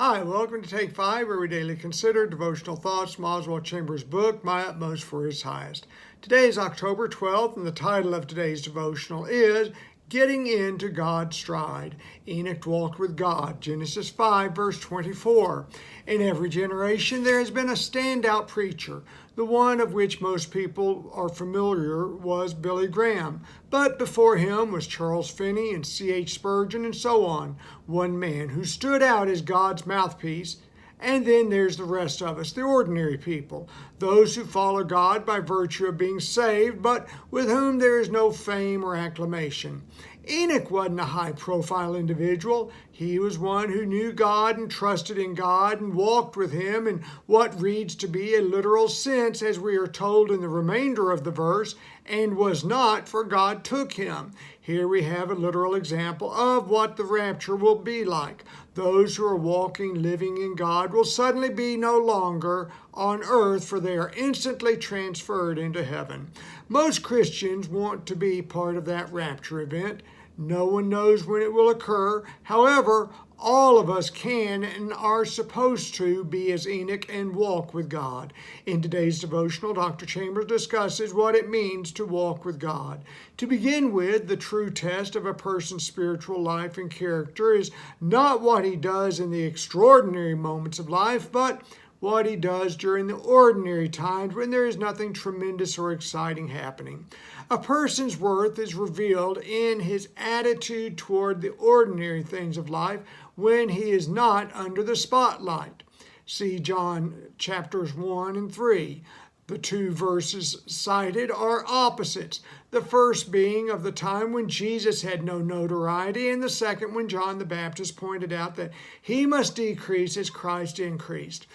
Hi, welcome to Take 5, where we daily consider devotional thoughts from Oswald Chambers' book, My Utmost for His Highest. Today is October 12th, and the title of today's devotional is Getting into God's Stride. Enoch walked with God, Genesis 5, verse 24. In every generation there has been a standout preacher. The one of which most people are familiar was Billy Graham, but before him was Charles Finney and Spurgeon and so on. One man who stood out as God's mouthpiece. And then there's the rest of us, the ordinary people, those who follow God by virtue of being saved, but with whom there is no fame or acclamation. Enoch wasn't a high-profile individual. He was one who knew God and trusted in God and walked with Him in what reads to be a literal sense, as we are told in the remainder of the verse, and was not, for God took him. Here we have a literal example of what the rapture will be like. Those who are walking, living in God will suddenly be no longer on earth, for they are instantly transferred into heaven. Most Christians want to be part of that rapture event. No one knows when it will occur. However, all of us can and are supposed to be as Enoch and walk with God. In today's devotional, Dr. Chambers discusses what it means to walk with God. To begin with, the true test of a person's spiritual life and character is not what he does in the extraordinary moments of life, but what he does during the ordinary times when there is nothing tremendous or exciting happening. A person's worth is revealed in his attitude toward the ordinary things of life when he is not under the spotlight. See John chapters 1 and 3. The two verses cited are opposites, the first being of the time when Jesus had no notoriety, and the second when John the Baptist pointed out that he must decrease as Christ increased.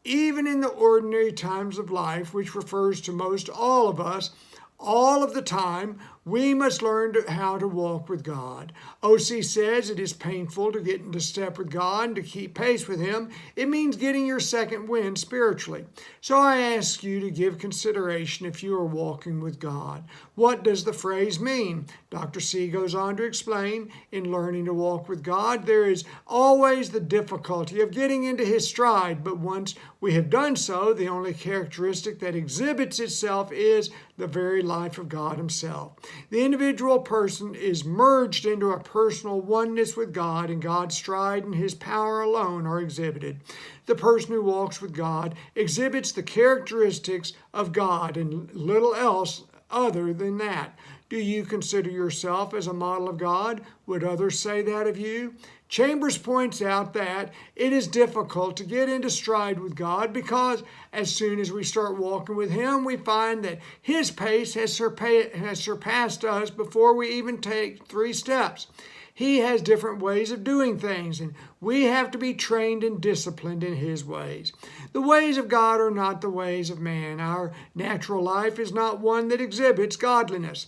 Even in the ordinary times of life, which refers to most all of us, all of the time, we must learn how to walk with God. O.C. says it is painful to get into step with God and to keep pace with Him. It means getting your second wind spiritually. So I ask you to give consideration if you are walking with God. What does the phrase mean? Dr. C goes on to explain, in learning to walk with God, there is always the difficulty of getting into His stride, but once we have done so, the only characteristic that exhibits itself is the very life of God Himself. The individual person is merged into a personal oneness with God, and God's stride and His power alone are exhibited. The person who walks with God exhibits the characteristics of God and little else other than that. Do you consider yourself as a model of God? Would others say that of you? Chambers points out that it is difficult to get into stride with God because as soon as we start walking with Him, we find that His pace has surpassed us before we even take 3 steps. He has different ways of doing things, and we have to be trained and disciplined in His ways. The ways of God are not the ways of man. Our natural life is not one that exhibits godliness.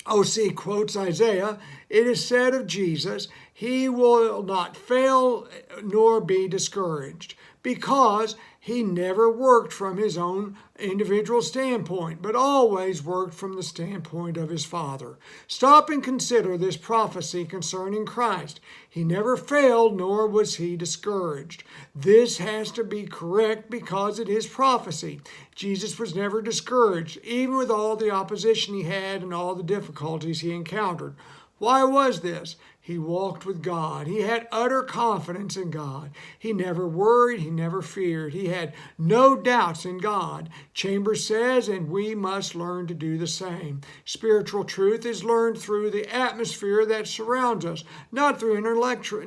O.C. quotes Isaiah, "It is said of Jesus, He will not fail nor be discouraged," because He never worked from His own individual standpoint, but always worked from the standpoint of His Father. Stop and consider this prophecy concerning Christ. He never failed, nor was He discouraged. This has to be correct because it is prophecy. Jesus was never discouraged, even with all the opposition He had and all the difficulties He encountered. Why was this? He walked with God. He had utter confidence in God. He never worried. He never feared. He had no doubts in God. Chambers says, and we must learn to do the same. Spiritual truth is learned through the atmosphere that surrounds us, not through intellectual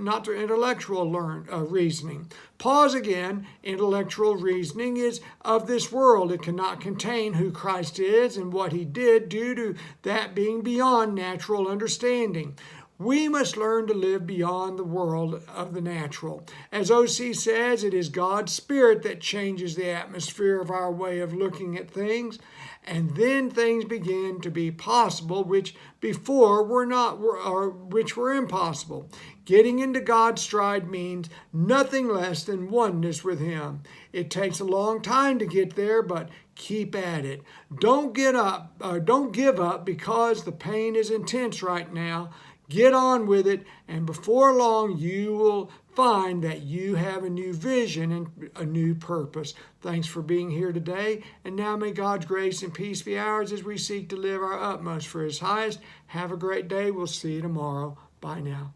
reasoning. Pause again. Intellectual reasoning is of this world. It cannot contain who Christ is and what He did due to that being beyond natural understanding. We must learn to live beyond the world of the natural. As O.C. says, it is God's Spirit that changes the atmosphere of our way of looking at things, and then things begin to be possible which before were not, or which were impossible. Getting into God's stride means nothing less than oneness with Him. It takes a long time to get there, but keep at it. Don't give up because the pain is intense right now. Get on with it, and before long you will find that you have a new vision and a new purpose. Thanks for being here today. And now may God's grace and peace be ours as we seek to live our utmost for His highest. Have a great day. We'll see you tomorrow. Bye now.